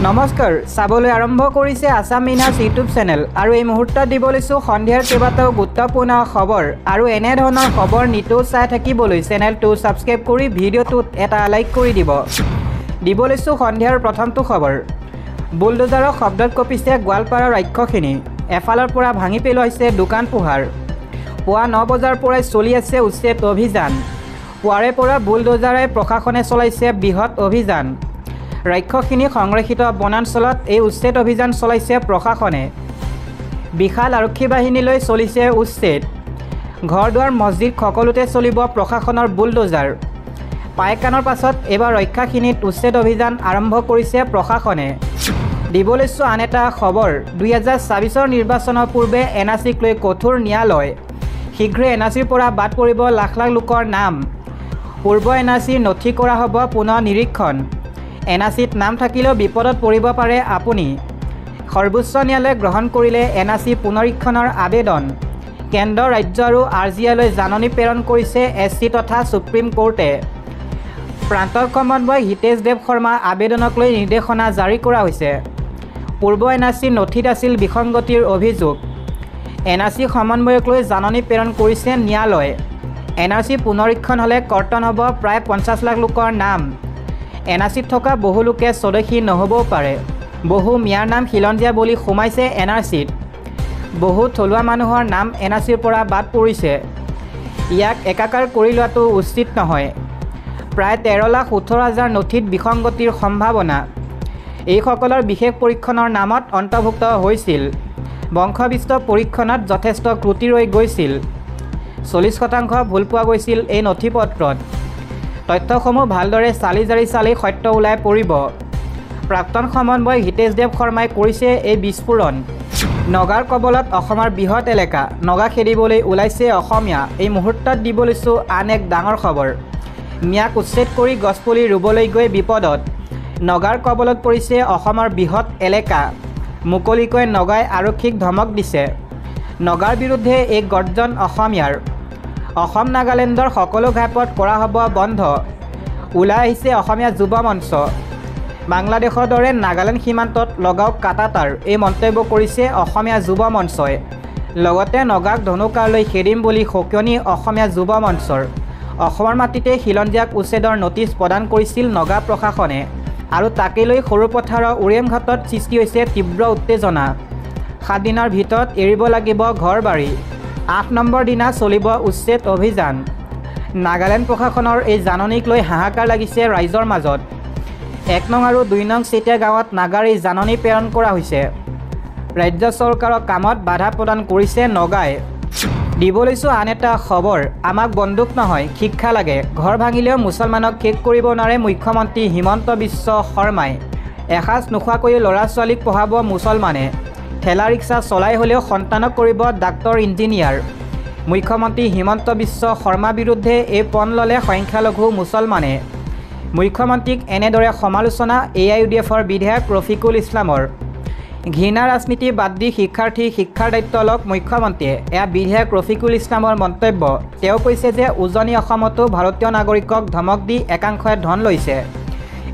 নমস্কাৰ চাবলৈ আৰম্ভ কৰিছে আসাম মিনাছ ইউটিউব চেনেল আৰু এই মুহূৰ্তত দিব লৈছোঁ সন্ধিয়াৰ কেইবাটাও গুৰুত্বপূৰ্ণ খবৰ আৰু এনে ধৰণৰ খবৰ নিতৌ চাই থাকিবলৈ চেনেলটো ছাবস্ক্ৰাইব কৰি ভিডিঅ'টোত এটা লাইক কৰি দিব লৈছোঁ সন্ধিয়াৰ প্ৰথমটো খবৰ। বুলডোজাৰৰ শব্দত কঁপিছে গোৱালপাৰাৰ ৰাক্ষসিনী, এফালৰ পৰা ভাঙি পেলাইছে দোকান পোহাৰ। পুৱা 9 বজাৰ পৰাই চলি আছে উচ্ছেদ অভিযান। পুৱাৰে পৰা বুলডোজাৰে প্ৰশাসনে চলাইছে বৃহৎ অভিযান। ৰাক্ষসিনী সংৰক্ষিত বনাঞ্চলত এই উচ্ছেদ অভিযান চলাইছে প্ৰশাসনে। বিশাল আৰক্ষী বাহিনীলৈ চলিছে উচ্ছেদ। ঘৰ দুৱাৰ মছজিদ সকলোতে চলিব প্ৰশাসনৰ বুলডোজাৰ। পাইকানৰ পাছত এইবাৰ ৰক্ষাখিনিত উচ্ছেদ অভিযান আৰম্ভ কৰিছে প্ৰশাসনে। দিব লৈছোঁ আন এটা খবৰ। 2024 নিৰ্বাচনৰ পূৰ্বে এনআৰচিক লৈ কঠোৰ ন্যায়ালয়। শীঘ্ৰে এনআৰচিৰ পৰা বাদ পৰিব লাখ লাখ লোকৰ নাম। পূৰ্ব এনআৰচিৰ নথি কৰা হ'ব পুনৰ নিৰীক্ষণ। এনআৰচিত নাম থাকিলেও বিপদত পৰিব পাৰে আপুনি। সৰ্বোচ্চ ন্যায়ালয়ে গ্ৰহণ কৰিলে এনআৰচি পুনৰীক্ষণৰ আবেদন। কেন্দ্ৰ, ৰাজ্য আৰু আৰজিআইলৈ জাননী প্ৰেৰণ কৰিছে এছচি তথা সুপ্ৰিম কোৰ্টে। প্ৰান্তৰ সমন্বয়ক হিতেশ দেৱ শৰ্মাৰ আবেদনক লৈ নিৰ্দেশনা জাৰি কৰা হৈছে। পূৰ্ব এনআৰচিৰ নথিত আছিল বিসংগতিৰ অভিযোগ। এনআৰচি সমন্বয়ক লৈ জাননী প্ৰেৰণ কৰিছে ন্যায়ালয়। এনআৰচি পুনৰীক্ষণ হ'লে কৰ্তন হ'ব প্ৰায় 50 লাখ লোকৰ নাম। এনআৰচিত থকা বহু লোকে স্বদেশী নহ'বও পাৰে। বহু মিয়াৰ নাম খিলঞ্জীয়া বুলি সোমাইছে এনআৰচিত। বহু থলুৱা মানুহৰ নাম এনআৰচিৰ পৰা বাদ পৰিছে। ইয়াক একাকাৰ কৰি লোৱাটো উচিত নহয়। প্ৰায় 13,18,000 নথিত বিসংগতিৰ সম্ভাৱনা। এইসকলৰ বিশেষ পৰীক্ষণৰ নামত অন্তৰ্ভুক্ত হৈছিল। বংশবিষ্ট পৰীক্ষণত যথেষ্ট ত্ৰুটি ৰৈ গৈছিল। 40% ভুল পোৱা গৈছিল এই নথিপত্ৰত। তথ্যসমূহ ভালদৰে চালি জাৰি চালি সত্য ওলাই পৰিব। প্ৰাক্তন সমন্বয়ক হিতেশ দেৱ শৰ্মাই কৰিছে এই বিস্ফোৰণ। নগাৰ কবলত অসমৰ বৃহৎ এলেকা, নগা খেদিবলৈ ওলাইছে অসমীয়া। এই মুহূৰ্তত দিব লৈছোঁ আন এক ডাঙৰ খবৰ। মিয়াক উচ্ছেদ কৰি গছপুলি ৰুবলৈ গৈ বিপদত। নগাৰ কবলত পৰিছে অসমৰ বৃহৎ এলেকা। মুকলিকৈ নগাই আৰক্ষীক ধমক দিছে। নগাৰ বিৰুদ্ধে এক গৰ্জন অসমীয়াৰ। অসম নাগালেণ্ডৰ সকলো ঘাইপথ কৰা হ'ব বন্ধ। ওলাই আহিছে অসমীয়া যুৱ মঞ্চ। বাংলাদেশৰ দৰে নাগালেণ্ড সীমান্তত লগাওক কাটাতাৰ, এই মন্তব্য কৰিছে অসমীয়া যুৱ মঞ্চই। লগতে নগাক ধনুকাৰলৈ খেদিম বুলি সকিয়নি অসমীয়া যুৱ মঞ্চৰ। অসমৰ মাটিতে খিলঞ্জীয়াক উচ্ছেদৰ নটিচ প্ৰদান কৰিছিল নগা প্ৰশাসনে আৰু তাকে লৈ সৰুপথাৰৰ উৰিয়াম ঘাটত সৃষ্টি হৈছে তীব্ৰ উত্তেজনা। 7 দিনৰ ভিতৰত এৰিব লাগিব ঘৰ বাৰী। 8 নম্বৰ দিনা চলিব উচ্ছেদ অভিযান। নাগালেণ্ড প্ৰশাসনৰ এই জাননীক লৈ হাহাকাৰ লাগিছে ৰাইজৰ মাজত। 1 নং আৰু 2 নং চেতিয়া গাঁৱত নাগাৰ এই জাননী প্ৰেৰণ কৰা হৈছে। ৰাজ্য চৰকাৰৰ কামত বাধা প্ৰদান কৰিছে নগাই। দিব লৈছোঁ আন এটা খবৰ। আমাক বন্দুক নহয় শিক্ষা লাগে। ঘৰ ভাঙিলেও মুছলমানক শেষ কৰিব নোৱাৰে মুখ্যমন্ত্ৰী হিমন্ত বিশ্ব শৰ্মাই। এসাঁজ নোখোৱাকৈ ল'ৰা ছোৱালীক পঢ়াব মুছলমানে। ঠেলা ৰিক্সা চলাই হ'লেও সন্তানক কৰিব ডাক্তৰ ইঞ্জিনিয়াৰ। মুখ্যমন্ত্ৰী হিমন্ত বিশ্ব শৰ্মাৰ বিৰুদ্ধে এই পণ ল'লে সংখ্যালঘু মুছলমানে। মুখ্যমন্ত্ৰীক এনেদৰে সমালোচনা AIUDFৰ বিধায়ক ৰফিকুল ইছলামৰ। ঘৃণা ৰাজনীতি বাদ দি শিক্ষাৰ দায়িত্ব লওক মুখ্যমন্ত্ৰীয়ে, এয়া বিধায়ক ৰফিকুল ইছলামৰ মন্তব্য। তেওঁ কৈছে যে উজনি অসমতো ভাৰতীয় নাগৰিকক ধমক দি একাংশই ধন লৈছে।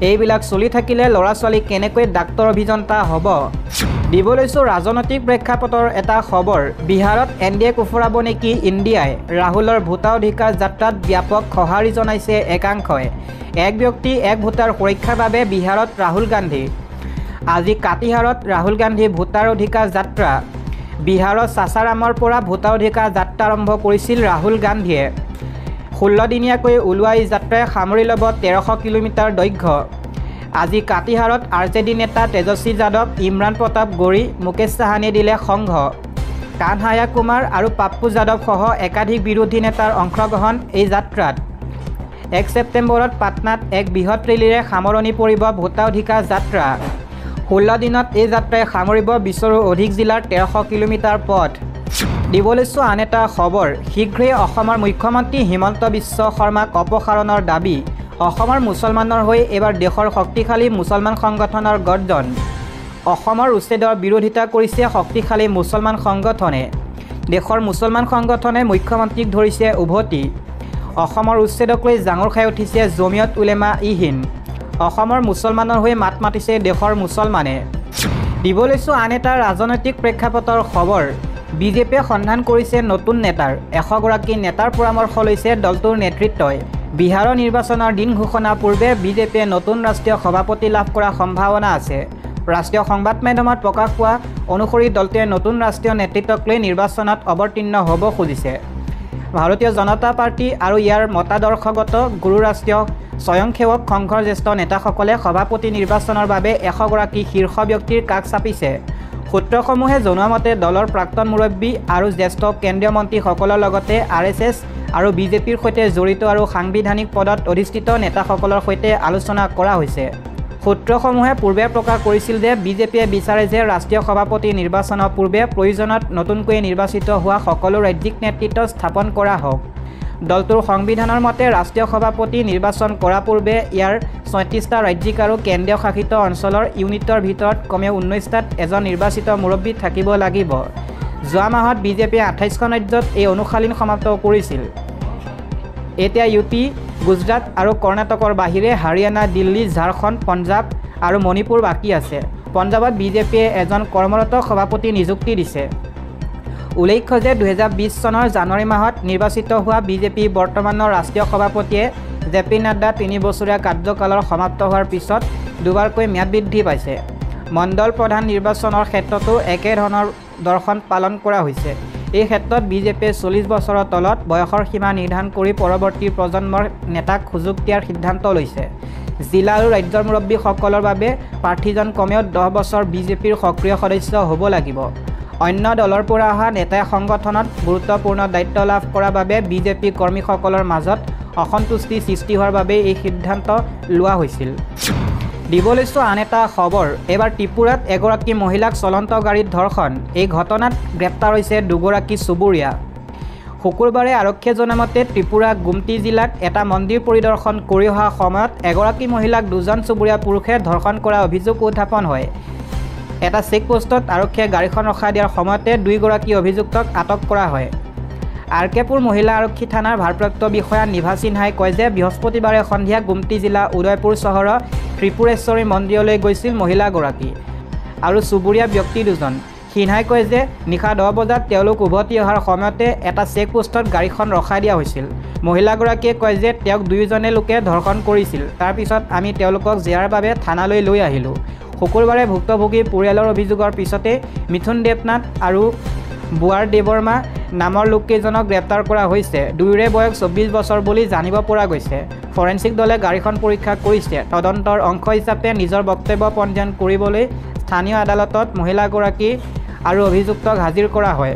এইবিলাক চলি থাকিলে ল'ৰা ছোৱালী কেনেকৈ ডাক্তৰ অভিযন্তা হ'ব। দিব লৈছোঁ ৰাজনৈতিক প্ৰেক্ষাপটৰ এটা খবৰ। বিহাৰত NDAক উফৰাব নেকি ইণ্ডিয়াই। ৰাহুলৰ ভোটাধিকাৰ যাত্ৰাত ব্যাপক সঁহাৰি জনাইছে একাংশই। এক ব্যক্তি এক ভোটাৰ সুৰক্ষাৰ বাবে বিহাৰত ৰাহুল গান্ধী। আজি কাটিহাৰত ৰাহুল গান্ধী ভোটাৰ অধিকাৰ যাত্ৰা। বিহাৰৰ সাসাৰামৰ পৰা ভোটাৰ অধিকাৰ যাত্ৰা আৰম্ভ কৰিছিল ৰাহুল গান্ধীয়ে। 16 দিনীয়াকৈ ওলোৱা এই যাত্ৰাই সামৰি ল'ব 1300 কিলোমিটাৰ দৈৰ্ঘ্য। আজি কাটিহাৰত RJD নেতা তেজস্বী যাদৱ, ইমৰান প্ৰতাপ গৌৰী, মুকেশ চাহানীয়ে দিলে সংঘ। কানহায়া কুমাৰ আৰু পাপ্পু যাদৱ সহ একাধিক বিৰোধী নেতাৰ অংশগ্ৰহণ এই যাত্ৰাত। 1 ছেপ্টেম্বৰত পাটনাত এক বৃহৎ ৰেলীৰে সামৰণি পৰিব ভোটাৰ অধিকাৰ যাত্ৰা। 16 দিনত এই যাত্ৰাই সামৰিব 20ৰো অধিক জিলাৰ 1300 কিলোমিটাৰ পথ। দিব লৈছোঁ আন এটা খবৰ। শীঘ্ৰেই অসমৰ মুখ্যমন্ত্ৰী হিমন্ত বিশ্ব শৰ্মাক অপসাৰণৰ দাবী। অসমৰ মুছলমানৰ হৈ এইবাৰ দেশৰ শক্তিশালী মুছলমান সংগঠনৰ গৰ্জন। অসমৰ উচ্ছেদৰ বিৰোধিতা কৰিছে শক্তিশালী মুছলমান সংগঠনে। দেশৰ মুছলমান সংগঠনে মুখ্যমন্ত্ৰীক ধৰিছে উভতি। অসমৰ উচ্ছেদক লৈ জাঙুৰ খাই উঠিছে জমিয়ত উলেমা ই হিন্দ। অসমৰ মুছলমানৰ হৈ মাত মাতিছে দেশৰ মুছলমানে। দিব লৈছোঁ আন এটা ৰাজনৈতিক প্ৰেক্ষাপটৰ খবৰ। বিজেপিয়ে সন্ধান কৰিছে নতুন নেতাৰ। 100 গৰাকী নেতাৰ পৰামৰ্শ লৈছে দলটোৰ নেতৃত্বই। বিহাৰৰ নিৰ্বাচনৰ দিন ঘোষণাৰ পূৰ্বে বিজেপিয়ে নতুন ৰাষ্ট্ৰীয় সভাপতি লাভ কৰাৰ সম্ভাৱনা আছে। ৰাষ্ট্ৰীয় সংবাদ মাধ্যমত প্ৰকাশ পোৱা অনুসৰি দলটোৱে নতুন ৰাষ্ট্ৰীয় নেতৃত্বক লৈ নিৰ্বাচনত অৱতীৰ্ণ হ'ব খুজিছে। ভাৰতীয় জনতা পাৰ্টি আৰু ইয়াৰ মতাদৰ্শগত গুৰু ৰাষ্ট্ৰীয় স্বয়ংসেৱক সংঘৰ জ্যেষ্ঠ নেতাসকলে সভাপতি নিৰ্বাচনৰ বাবে 100 গৰাকী শীৰ্ষ ব্যক্তিৰ কাষ চাপিছে। সূত্ৰসমূহে জনোৱা মতে দলৰ প্ৰাক্তন মুৰব্বী আৰু জ্যেষ্ঠ কেন্দ্ৰীয় মন্ত্ৰীসকলৰ লগতে RSS আৰু বিজেপিৰ সৈতে জড়িত আৰু সাংবিধানিক পদত অধিষ্ঠিত নেতাসকলৰ সৈতে আলোচনা কৰা হৈছে। সূত্ৰসমূহে পূৰ্বে প্ৰকাশ কৰিছিল যে বিজেপিয়ে বিচাৰে যে ৰাষ্ট্ৰীয় সভাপতি নিৰ্বাচনৰ পূৰ্বে প্ৰয়োজনত নতুনকৈ নিৰ্বাচিত হোৱা সকলো ৰাজ্যিক নেতৃত্ব স্থাপন কৰা হওক। দলটোৰ সংবিধানৰ মতে ৰাষ্ট্ৰীয় সভাপতি নিৰ্বাচন কৰাৰ পূৰ্বে ইয়াৰ 36টা ৰাজ্যিক আৰু কেন্দ্ৰীয় শাসিত অঞ্চলৰ ইউনিটৰ ভিতৰত কমেও 19টাত এজন নিৰ্বাচিত মুৰব্বী থাকিব লাগিব। যোৱা মাহত বিজেপিয়ে 28খন ৰাজ্যত এই অনুশাসন সমাপ্ত কৰিছিল। এতিয়া UP, গুজৰাট আৰু কৰ্ণাটকৰ বাহিৰে হাৰিয়ানা, দিল্লী, ঝাৰখণ্ড, পঞ্জাৱ আৰু মণিপুৰ বাকী আছে। পঞ্জাৱত বিজেপিয়ে এজন কৰ্মৰত সভাপতি নিযুক্তি দিছে। উল্লেখ্য যে 2020 চনৰ জানুৱাৰী মাহত নিৰ্বাচিত হোৱা বিজেপি বৰ্তমানৰ ৰাষ্ট্ৰীয় সভাপতিয়ে JP নাড্ডা 3 বছৰীয়া কাৰ্যকালৰ সমাপ্ত হোৱাৰ পিছত দুবাৰকৈ ম্যাদ বৃদ্ধি পাইছে। মণ্ডল প্ৰধান নিৰ্বাচনৰ ক্ষেত্ৰতো একেধৰণৰ দৰ্শন পালন কৰা হৈছে। এই ক্ষেত্ৰত বিজেপিয়ে 40 বছৰৰ তলত বয়সৰ সীমা নিৰ্ধাৰণ কৰি পৰৱৰ্তী প্ৰজন্মৰ নেতাক সুযোগ দিয়াৰ সিদ্ধান্ত লৈছে। জিলা আৰু ৰাজ্যৰ মুৰব্বীসকলৰ বাবে প্ৰাৰ্থীজন কমেও 10 বছৰ বিজেপিৰ সক্ৰিয় সদস্য হ'ব লাগিব। অন্য দলৰ পৰা অহা নেতাই সংগঠনত গুৰুত্বপূৰ্ণ দায়িত্ব লাভ কৰাৰ বাবে বিজেপি কৰ্মীসকলৰ মাজত অসন্তুষ্টি সৃষ্টি হোৱাৰ বাবে এই সিদ্ধান্ত লোৱা হৈছিল। দিব লৈছোঁ আন এটা খবৰ। এবাৰ ত্ৰিপুৰাত এগৰাকী মহিলাক চলন্ত গাড়ীত ধৰ্ষণ। এই ঘটনাত গ্ৰেপ্তাৰ হৈছে দুগৰাকী চুবুৰীয়া। শুকুৰবাৰে আৰক্ষীয়ে জনোৱা মতে ত্ৰিপুৰা গুমটি জিলাত এটা মন্দিৰ পৰিদৰ্শন কৰি অহা সময়ত এগৰাকী মহিলাক দুজন চুবুৰীয়া পুৰুষে ধৰ্ষণ কৰাৰ অভিযোগ উত্থাপন হয়। এটা চেকপোষ্টত আৰক্ষীয়ে গাড়ীখন ৰখাই দিয়াৰ সময়তে 2 গৰাকী অভিযুক্তক আটক কৰা হয়। আৰকেপুৰ মহিলা আৰক্ষী থানাৰ ভাৰপ্ৰাপ্ত বিষয়া নিভা সিনহাই কয় যে বৃহস্পতিবাৰে সন্ধিয়া গুমটি জিলা উদয়পুৰ চহৰৰ ত্ৰিপুৰেশ্বৰী মন্দিৰলৈ গৈছিল মহিলাগৰাকী আৰু চুবুৰীয়া ব্যক্তি 2জন। সিনহাই কয় যে নিশা 10 বজাত তেওঁলোক উভতি অহাৰ সময়তে এটা চেকপোষ্টত গাড়ীখন ৰখাই দিয়া হৈছিল। মহিলাগৰাকীয়ে কয় যে তেওঁক 2জনে লোকে ধৰ্ষণ কৰিছিল। তাৰ পিছত আমি তেওঁলোকক জেৰাৰ বাবে থানালৈ লৈ আহিলোঁ। শুকুৰবাৰে ভুক্তভোগী পৰিয়ালৰ অভিযোগৰ পিছতে মিথুন দেৱনাথ আৰু বুৱাৰ দেৱবৰ্মা নামৰ লোককেইজনক গ্ৰেপ্তাৰ কৰা হৈছে। দুয়োৰে বয়স 24 বছৰ বুলি জানিব পৰা গৈছে। ফৰেনচিক দলে গাড়ীখন পৰীক্ষা কৰিছে। তদন্তৰ অংশ হিচাপে নিজৰ বক্তব্য পঞ্জীয়ন কৰিবলৈ স্থানীয় আদালতত মহিলাগৰাকী আৰু অভিযুক্তক হাজিৰ কৰা হয়।